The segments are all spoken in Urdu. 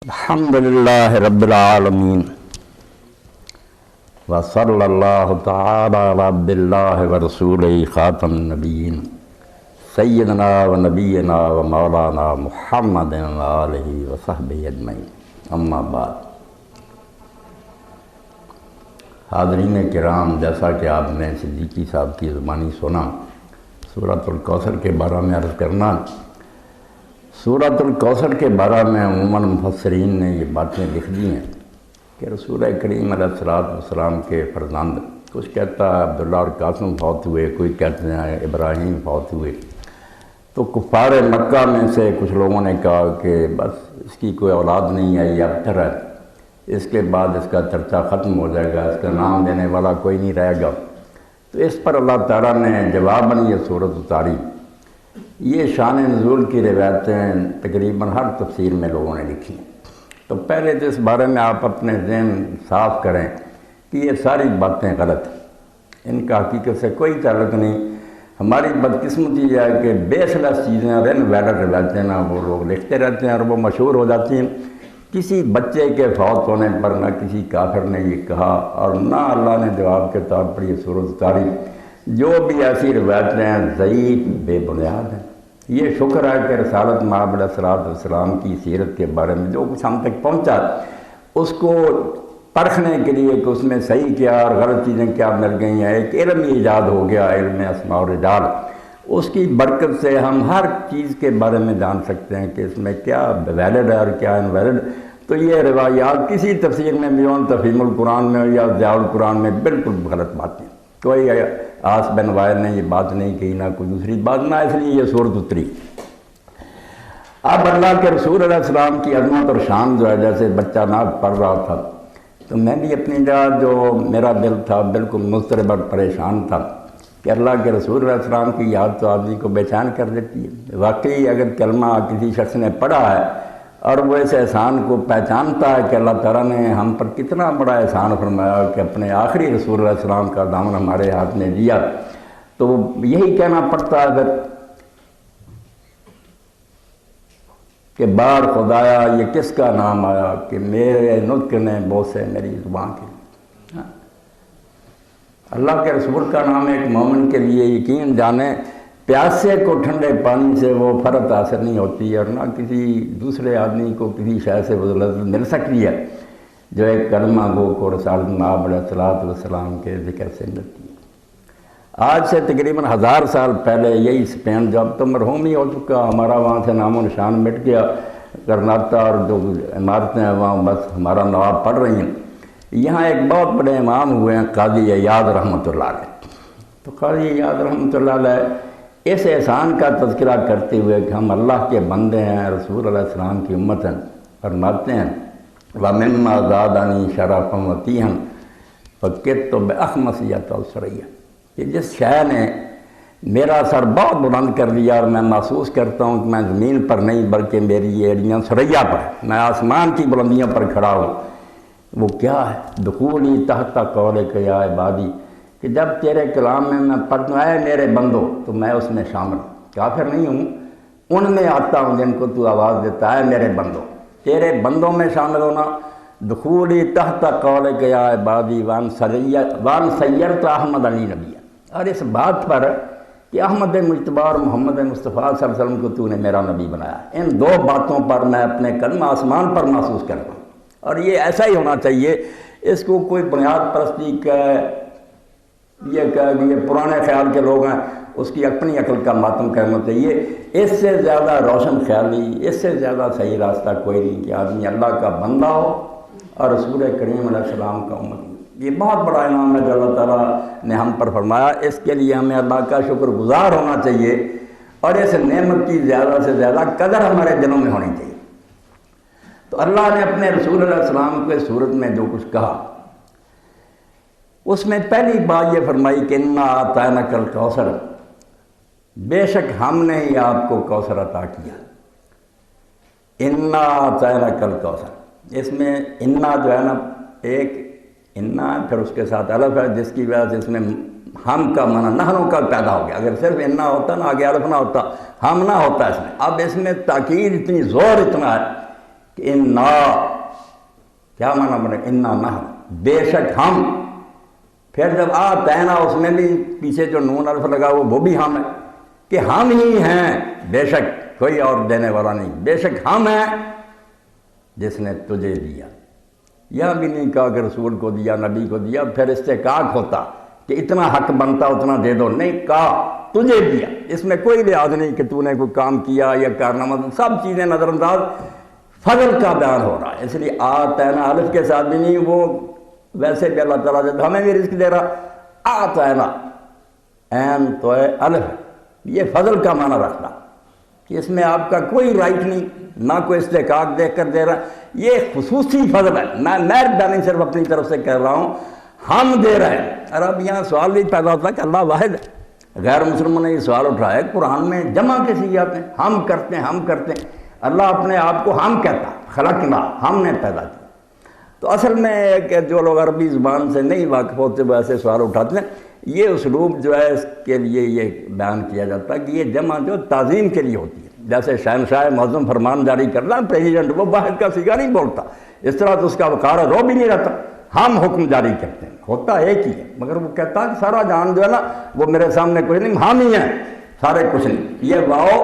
الحمد للہ رب العالمین وصلی اللہ تعالی علی عبد اللہ ورسولہ خاتم النبیین سیدنا و نبینا و مولانا محمد آلہ و صحبہ اجمعین، اما بعد۔ حاضرین کرام، جیسا کہ آپ نے صدیقی صاحب کی زبانی سنا، سورۃ الکوثر کے بارے میں عرض کرنا۔ سورۃ الکوثر کے بارے میں عموماً مفسرین نے یہ باتیں لکھ دی ہیں کہ رسول کریم علیہ السلام کے فرزند، کچھ کہتا ہے عبداللہ اور قاسم فوت ہوئے، کوئی کہتے ہیں ابراہیم فوت ہوئے۔ تو کفار مکہ میں سے کچھ لوگوں نے کہا کہ بس اس کی کوئی اولاد نہیں ہے، یہ ابتر ہے، اس کے بعد اس کا چرچا ختم ہو جائے گا، اس کا نام دینے والا کوئی نہیں رہے گا۔ تو اس پر اللہ تعالیٰ نے جواباً یہ سورت اتاری۔ یہ شان نزول کی روایتیں تقریباً ہر تفسیر میں لوگوں نے لکھی ہیں۔ تو پہلے تو اس بارے میں آپ اپنے ذہن صاف کریں کہ یہ ساری باتیں غلط ہیں، ان کا حقیقت سے کوئی تعلق نہیں۔ ہماری بدقسمتی یہ ہے کہ بے سلس چیزیں اور ان ویلڈ روایتیں نا وہ لوگ لکھتے رہتے ہیں اور وہ مشہور ہو جاتی ہیں۔ کسی بچے کے فوت ہونے پر نہ کسی کافر نے یہ کہا اور نہ اللہ نے جواب کے طور پر یہ سورت اتاری۔ جو بھی ایسی روایتیں ہیں ضعیف، بے بنیاد ہیں۔ یہ شکر ہے کہ رسالت مآب علیہ السلام کی سیرت کے بارے میں جو کچھ ہم تک پہنچا، اس کو پرکھنے کے لیے کہ اس میں صحیح کیا اور غلط چیزیں کیا مل گئی ہیں، ایک علم ایجاد ہو گیا، علم اسماء و رجال۔ اس کی برکت سے ہم ہر چیز کے بارے میں جان سکتے ہیں کہ اس میں کیا ویلڈ ہے اور کیا انویلڈ۔ تو یہ روایات کسی تفسیر میں بیون تفہیم القرآن میں یا ضیاء القرآن میں بالکل غلط باتیں، کوئی آس بن وائل نے یہ بات نہیں کہی، نہ کوئی دوسری بات، نہ اس لیے یہ صورت اتری۔ اب اللہ کے رسول علیہ السلام کی عظمت اور شان جو ہے، جیسے بچہ نعت پڑھ رہا تھا تو میں بھی اپنی جگہ جو میرا دل تھا بالکل مضطرب اور پریشان تھا کہ اللہ کے رسول علیہ السلام کی یاد تو آدمی کو بے چین کر دیتی ہے۔ واقعی اگر کلمہ کسی شخص نے پڑھا ہے اور وہ اس احسان کو پہچانتا ہے کہ اللہ تعالیٰ نے ہم پر کتنا بڑا احسان فرمایا کہ اپنے آخری رسول علیہ السلام کا دامن ہمارے ہاتھ میں دیا، تو یہی کہنا پڑتا ہے پھر کہ بار خدایا یہ کس کا نام آیا کہ میرے نطق نے بوسے میری زبان کی۔ اللہ کے رسول کا نام ایک مومن کے لیے یقین جانے، پیاسے کو ٹھنڈے پانی سے وہ فرت حاصل نہیں ہوتی اور نہ کسی دوسرے آدمی کو کسی شے سے وہ لذت مل سکتی ہے جو ایک کلمہ گو کو رسالت مآب علیہ السلام کے ذکر سے ملتی ہے۔ آج سے تقریباً 1000 سال پہلے یہی اسپین جب تو مرحوم ہی ہو چکا، ہمارا وہاں سے نام و نشان مٹ گیا، کرناٹا اور جو عمارتیں ہیں وہاں بس ہمارا نواب پڑھ رہی ہیں۔ یہاں ایک بہت بڑے امام ہوئے ہیں قاضی عیاض رحمۃ اللہ علیہ۔ تو قاضی عیاض رحمۃ اللہ علیہ اس احسان کا تذکرہ کرتے ہوئے کہ ہم اللہ کے بندے ہیں، رسول علیہ السلام کی امت ہیں، فرماتے ہیں وَمِمَّا زَادَنِي شَرَفًا وَتِيهًا فَكِدْتُ بِأَخْمَصِيَّةِ الثَّرِيَّةِ کہ جس شے نے میرا سر بہت بلند کر دیا اور میں محسوس کرتا ہوں کہ میں زمین پر نہیں بلکہ میری ایڑیاں ثریا پر، میں آسمان کی بلندیوں پر کھڑا ہوں۔ وہ کیا ہے؟ دخولی تحت قولک یا عبادی، کہ جب تیرے کلام میں پڑھتا ہوں اے میرے بندو تو میں اس میں شامل ہوں، کافر نہیں ہوں، ان میں آتا ہوں جن کو تو آواز دیتا ہے میرے بندو، تیرے بندوں میں شامل ہونا۔ دخولی تحت قولک یا عبادی وان سیرت احمد علی نبی، اور اس بات پر کہ احمد مجتبی اور محمد مصطفیٰ صلی اللہ علیہ وسلم کو تو نے میرا نبی بنایا، ان دو باتوں پر میں اپنے قدم آسمان پر محسوس کرتا ہوں۔ اور یہ ایسا ہی ہونا چاہیے، اس کو کوئی بنیاد پرستی کا یہ کہ یہ پرانے خیال کے لوگ ہیں، اس کی اپنی عقل کا ماتم کرنا چاہیے۔ اس سے زیادہ روشن خیالی، اس سے زیادہ صحیح راستہ کوئی نہیں کہ آدمی اللہ کا بندہ ہو اور رسول کریم علیہ السلام کا امت۔ یہ بہت بڑا انعام ہے جو اللہ تعالیٰ نے ہم پر فرمایا، اس کے لیے ہمیں اللہ کا شکر گزار ہونا چاہیے اور اس نعمت کی زیادہ سے زیادہ قدر ہمارے دلوں میں ہونی چاہیے۔ تو اللہ نے اپنے رسول علیہ السلام کو اس صورت میں جو کچھ کہا، اس میں پہلی بات یہ فرمائی کہ انا اعطیناک الکوثر، بے شک ہم نے ہی آپ کو کوثر عطا کیا۔ انا اعطیناک الکوثر، اس میں انا جو ہے نا، ایک انا پھر اس کے ساتھ الف ہے جس کی وجہ سے اس میں ہم کا معنی نحنوں کا پیدا ہو گیا۔ اگر صرف انا ہوتا نا، آگے الف نہ ہوتا، ہم نہ ہوتا اس میں۔ اب اس میں تاکید اتنی، زور اتنا ہے کہ انا کیا معنی بنے انا نحن بے شک ہم، پھر جب آتینا اس میں بھی پیچھے جو نون الف لگا وہ بھی ہم ہے کہ ہم ہی ہیں، بے شک کوئی اور دینے والا نہیں، بے شک ہم ہیں جس نے تجھے دیا۔ یہ بھی نہیں کہا کہ رسول کو دیا، نبی کو دیا، پھر استحقاق ہوتا کہ اتنا حق بنتا اتنا دے دو، نہیں کہا تجھے دیا۔ اس میں کوئی لحاظ نہیں کہ تو نے کوئی کام کیا یا کارنامہ، سب چیزیں نظر انداز، فضل کا بیان ہو رہا ہے۔ اس لیے آتینا الف کے ساتھ بھی نہیں، وہ ویسے بھی اللہ تعالیٰ جب ہمیں بھی رزق دے رہا، آتینا این تو الف، یہ فضل کا معنی رکھنا کہ اس میں آپ کا کوئی رائٹ نہیں، نہ کوئی استحقاق دیکھ کر دے رہا، یہ خصوصی فضل ہے۔ میں مہربانی صرف اپنی طرف سے کہہ رہا ہوں، ہم دے رہے ہیں۔ اور اب یہاں سوال بھی پیدا ہوتا ہے کہ اللہ واحد ہے۔ غیر مسلموں نے یہ سوال اٹھایا ہے قرآن میں جمع کیسی آتے ہیں، ہم کرتے ہیں ہم کرتے ہیں، اللہ اپنے آپ کو ہم کہتا، خلقنا، ہم نے پیدا کیا۔ تو اصل میں کہ جو لوگ عربی زبان سے نہیں واقف ہوتے وہ ایسے سوال اٹھاتے ہیں، یہ اسلوب جو ہے اس کے لیے یہ بیان کیا جاتا ہے کہ یہ جمع جو تعظیم کے لیے ہوتی ہے، جیسے شہنشاہ معظم فرمان جاری کرنا، پریزیڈنٹ وہ واحد کا صیغہ نہیں بولتا، اس طرح تو اس کا وقار رو بھی نہیں رہتا، ہم حکم جاری کرتے ہیں، ہوتا ایک ہی ہے، مگر وہ کہتا ہے سارا جان جو ہے نا وہ میرے سامنے کوئی نہیں، ہم ہی ہیں سارے کچھ نہیں۔ یہ واؤ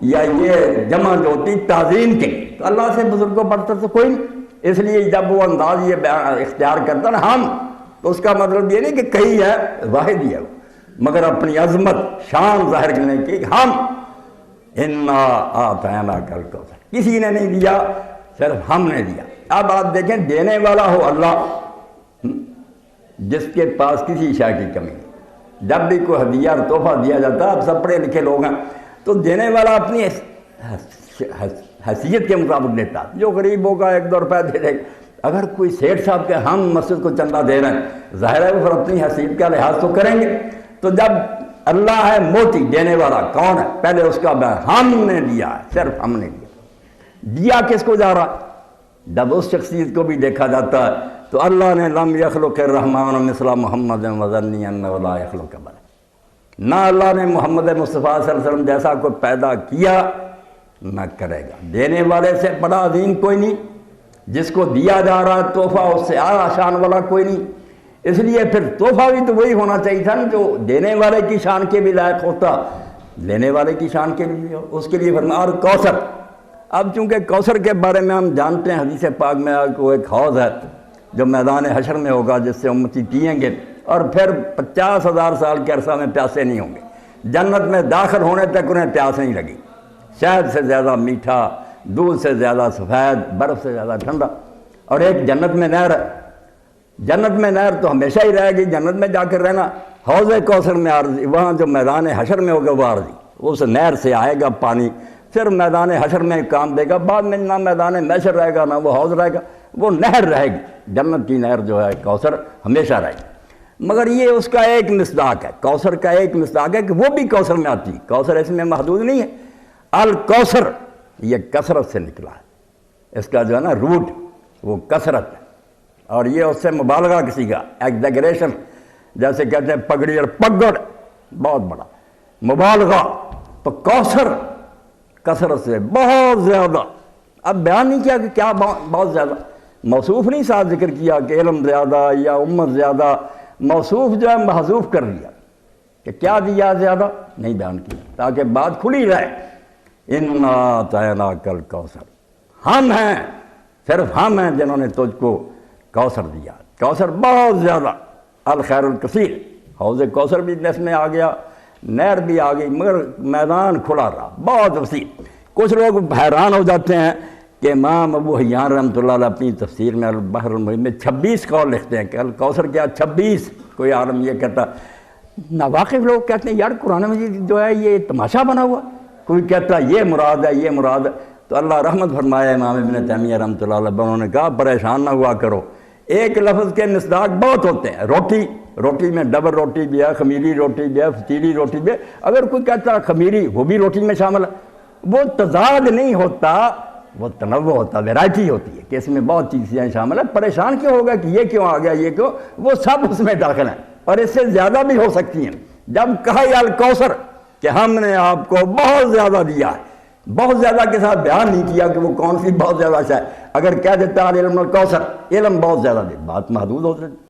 یا یہ جمع جو ہوتی تعظیم کے، تو اللہ سے بزرگوں برتر تو کوئی نہیں، اس لیے جب وہ انداز یہ اختیار کرتا نا ہم، تو اس کا مطلب یہ نہیں کہ کئی ہے، واحد ہی ہے وہ، مگر اپنی عظمت شان ظاہر کرنے کی ہم انا آتینا کل کوثر، کسی نے نہیں دیا، صرف ہم نے دیا۔ اب آپ دیکھیں دینے والا ہو اللہ، جس کے پاس کسی شے کی کمی نہیں، جب بھی کوئی ہدیہ اور تحفہ دیا جاتا ہے، آپ سب پڑھے لکھے لوگ ہیں، تو دینے والا اپنی حیثیت کے مطابق دیتا، جو غریب ہوگا 1-2 روپے دے دے گا۔ اگر کوئی سیٹھ صاحب کے ہم مسجد کو چندہ دے رہے ہیں، ظاہر ہے وہ پھر اپنی حیثیت کا لحاظ تو کریں گے۔ تو جب اللہ ہے موتی دینے والا، کون ہے؟ پہلے اس کا بیان ہم نے دیا ہے، صرف ہم نے دیا کس کو جا رہا؟ جب اس شخصیت کو بھی دیکھا جاتا ہے تو اللہ نے لم یخلق الرحمن مثل محمد وظنی انہ لا یخلق بل، نہ اللہ نے محمد مصطفیٰ صلی اللہ علیہ وسلم جیسا کوئی پیدا کیا نہ کرے گا۔ دینے والے سے بڑا عظیم کوئی نہیں، جس کو دیا جا رہا ہے تحفہ اس سے اعلیٰ شان والا کوئی نہیں، اس لیے پھر تحفہ بھی تو وہی ہونا چاہیے تھا نا جو دینے والے کی شان کے بھی لائق ہوتا، لینے والے کی شان کے بھی اس کے لیے فرمایا اور کوثر۔ اب چونکہ کوثر کے بارے میں ہم جانتے ہیں، حدیث پاک میں کو ایک حوض ہے جو میدان حشر میں ہوگا، جس سے امتی پئیں گے اور پھر 50,000 سال کے عرصہ میں پیاسے نہیں ہوں گے، جنت میں داخل ہونے تک انہیں پیاس نہیں لگی، شہد سے زیادہ میٹھا، دودھ سے زیادہ سفید، برف سے زیادہ ٹھنڈا۔ اور ایک جنت میں نہر ہے، جنت میں نہر تو ہمیشہ ہی رہے گی، جنت میں جا کر رہنا۔ حوض کوثر میں عارضی، وہاں جو میدان حشر میں ہوگا وہ عارضی، اس نہر سے آئے گا پانی، پھر میدان حشر میں کام دے گا، بعد میں نہ میدان محشر رہے گا نہ وہ حوض رہے گا، وہ نہر رہے گی، جنت کی نہر جو ہے کوثر ہمیشہ رہے گی۔ مگر یہ اس کا ایک مصداق ہے، کوثر کا ایک مصداق ہے کہ وہ بھی کوثر میں آتی ہے، کوثر اس میں محدود نہیں ہے۔ الکوثر یہ کثرت سے نکلا ہے، اس کا جو ہے نا روٹ وہ کثرت ہے، اور یہ اس سے مبالغہ کسی کا ایگزیگریشن، جیسے کہتے ہیں پگڑی اور پگڑ، بہت بڑا مبالغہ۔ تو کوثر کثرت سے بہت زیادہ، اب بیان نہیں کیا کہ کیا بہت زیادہ، موصوف نہیں ساتھ ذکر کیا کہ علم زیادہ یا امت زیادہ، موصوف جو ہے محذوف کر دیا کہ کیا دیا زیادہ نہیں بیان کیا، تاکہ بات کھلی رہے۔ انا اعطیناک الکوثر، ہم ہیں، صرف ہم ہیں جنہوں نے تجھ کو کوثر دیا، کوثر بہت زیادہ، الخیر الکثیر۔ حوض کوثر بھی اس میں آ گیا، نہر بھی آ گئی، مگر میدان کھلا رہا بہت وسیع۔ کچھ لوگ حیران ہو جاتے ہیں کہ امام ابو حیان رحمۃ اللہ علیہ اپنی تفسیر میں البحر المحیط میں 26 قول لکھتے ہیں کہ الکوثر کیا 26، کوئی عالم یہ کہتا، ناواقف لوگ کہتے ہیں یار قرآن مجید جو ہے یہ تماشا بنا ہوا، کوئی کہتا یہ مراد ہے یہ مراد ہے۔ تو اللہ رحمت فرمائے امام ابن تیمیہ رحمۃ اللہ علیہ، انہوں نے کہا پریشان نہ ہوا کرو، ایک لفظ کے مصداق بہت ہوتے ہیں، روٹی میں ڈبل روٹی بھی ہے، خمیری روٹی بھی ہے، فتیلی روٹی بھی ہے، اگر کوئی کہتا ہے خمیری وہ بھی روٹی میں شامل ہے، وہ تضاد نہیں ہوتا، وہ تنوع ہوتا، ویرائٹی ہوتی ہے کہ اس میں بہت چیزیں شامل ہیں۔ پریشان کیوں ہوگا کہ یہ کیوں آ گیا یہ کیوں، وہ سب اس میں داخل ہیں اور اس سے زیادہ بھی ہو سکتی ہیں۔ جب کہا یا الکوثر کہ ہم نے آپ کو بہت زیادہ دیا ہے، بہت زیادہ کے ساتھ بیان نہیں کیا کہ وہ کون سی بہت زیادہ شے. اگر کہہ دیتا علم الکوثر، علم بہت زیادہ دے، بات محدود ہو سکتی.